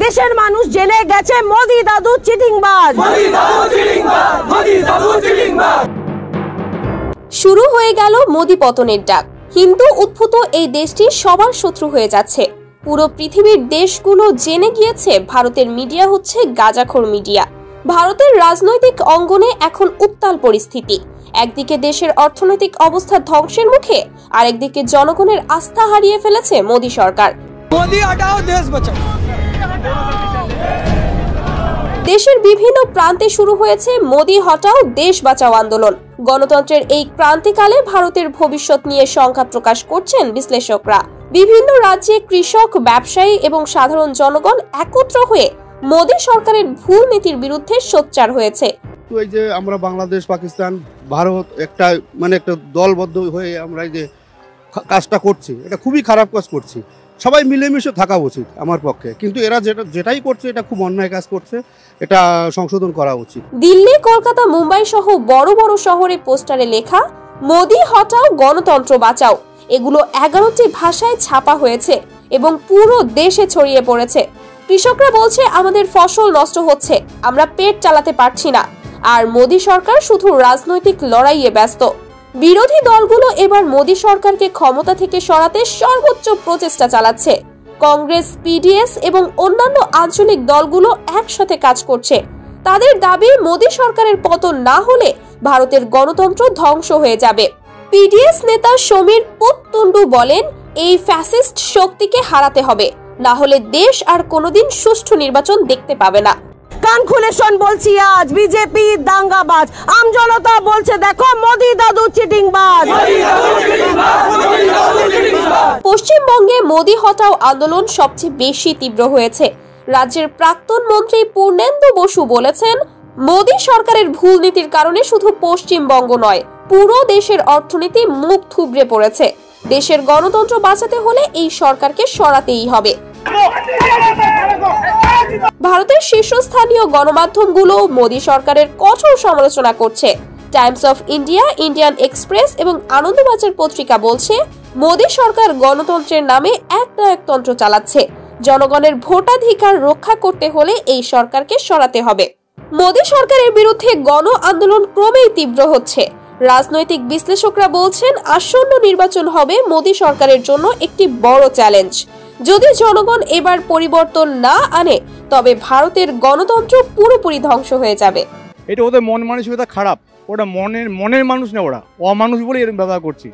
দেশের মানুষ জেনে গেছে মোদি দাদু চিটিংবাজ। শুরু হয়ে গেল মোদি পতনের ডাক। হিন্দু উদ্ভূত এই দেশটি সবার শত্রু হয়ে যাচ্ছে। পুরো পৃথিবীর দেশগুলো জেনে গিয়েছে ভারতের মিডিয়া হচ্ছে গাঁজাখোর মিডিয়া। ভারতের রাজনৈতিক অঙ্গনে এখন উত্তাল পরিস্থিতি। একদিকে দেশের অর্থনৈতিক অবস্থা ধ্বংসের মুখে, আরেকদিকে জনগণের আস্থা হারিয়ে ফেলেছে মোদি সরকার। মোদি হটাও দেশ বাঁচাও। দেশের বিভিন্ন প্রান্তে শুরু হয়েছে মোদি হটাও দেশ বাঁচাও আন্দোলন। গণতন্ত্রের এই ক্রান্তিকালে ভারতের ভবিষ্যৎ নিয়ে শঙ্কা প্রকাশ করছেন বিশ্লেষকরা। বিভিন্ন রাজ্যে কৃষক, ব্যবসায়ী এবং সাধারণ জনগণ একত্র হয়ে মোদি সরকারের ভুল নীতির বিরুদ্ধে সোচ্চার হয়েছে। এই যে আমরা বাংলাদেশ, পাকিস্তান, ভারত একটা দলবদ্ধ হয়ে আমরা এই যে কাজটা করছি, এটা খুবই খারাপ কাজ করছি। সবাই মিলেমিশে থাকা উচিত আমার পক্ষে, কিন্তু এরা যেটাই করছে এটা খুব অন্যায় কাজ করছে, এটা সংশোধন করা উচিত। দিল্লি, কলকাতা, মুম্বাই সহ বড় বড় শহরে পোস্টারে লেখা মোদি হটাও গণতন্ত্র বাঁচাও, এগুলো 11টি ভাষায় ছাপা হয়েছে এবং পুরো দেশে ছড়িয়ে পড়েছে। কৃষকরা বলছে আমাদের ফসল নষ্ট হচ্ছে, আমরা পেট চালাতে পারছি না, আর মোদি সরকার শুধু রাজনৈতিক লড়াইয়ে ব্যস্ত। বিরোধী দলগুলো এবার মোদি সরকারকে ক্ষমতা থেকে সরাতে সর্বোচ্চ প্রচেষ্টা চালাচ্ছে। কংগ্রেস, পিডিএস এবং অন্যান্য আঞ্চলিক দলগুলো একসাথে কাজ করছে। তাদের দাবি মোদি সরকারের পতন না হলে ভারতের গণতন্ত্র ধ্বংস হয়ে যাবে। পিডিএস নেতা সমীর পুততুন্ডু বলেন, এই ফ্যাসিস্ট শক্তিকে হারাতে হবে, না হলে দেশ আর কোনোদিন সুষ্ঠু নির্বাচন দেখতে পাবে না। কান খুলে শোন বলছি, আজ বিজেপি দাঙ্গাবাজ, আম জনতা বলছে দেখো মোদি দাদু চিটিংবাজ। পশ্চিমবঙ্গে মোদি হটাও আন্দোলন সবচেয়ে বেশি তীব্র হয়েছে। রাজ্যের প্রাক্তন মন্ত্রী পূর্ণেন্দু বসু বলেছেন, মোদি সরকারের ভুল নীতির কারণে শুধু পশ্চিমবঙ্গ নয়, পুরো দেশের অর্থনীতি মুখ থুবড়ে পড়েছে। দেশের গণতন্ত্র বাঁচাতে হলে এই সরকারকে সরাতেই হবে। ভারতের শীর্ষস্থানীয় গণমাধ্যমগুলো মোদি সরকারের কঠোর সমালোচনা করছে। Times of India, Indian express এবং আনন্দবাজার পত্রিকা বলছে, মোদি সরকার গণতন্ত্রের নামে একনায়কতন্ত্র চালাচ্ছে। জনগণের ভোটাধিকার রক্ষা করতে হলে এই সরকারকে সরাতে হবে। মোদি সরকারের বিরুদ্ধে গণ আন্দোলন ক্রমেই তীব্র হচ্ছে। রাজনৈতিক বিশ্লেষকরা বলছেন, আসন্ন নির্বাচন হবে মোদি সরকারের জন্য একটি বড় চ্যালেঞ্জ। যদি জনগণ এবার পরিবর্তন না আনে, তবে ভারতের গণতন্ত্র পুরোপুরি ধ্বংস হয়ে যাবে। এটা ওদের মন মানসিকতা খারাপ, ওটা মনের মানুষ না, ওরা অমানুষ বলে এরকম ব্যবহার করছে।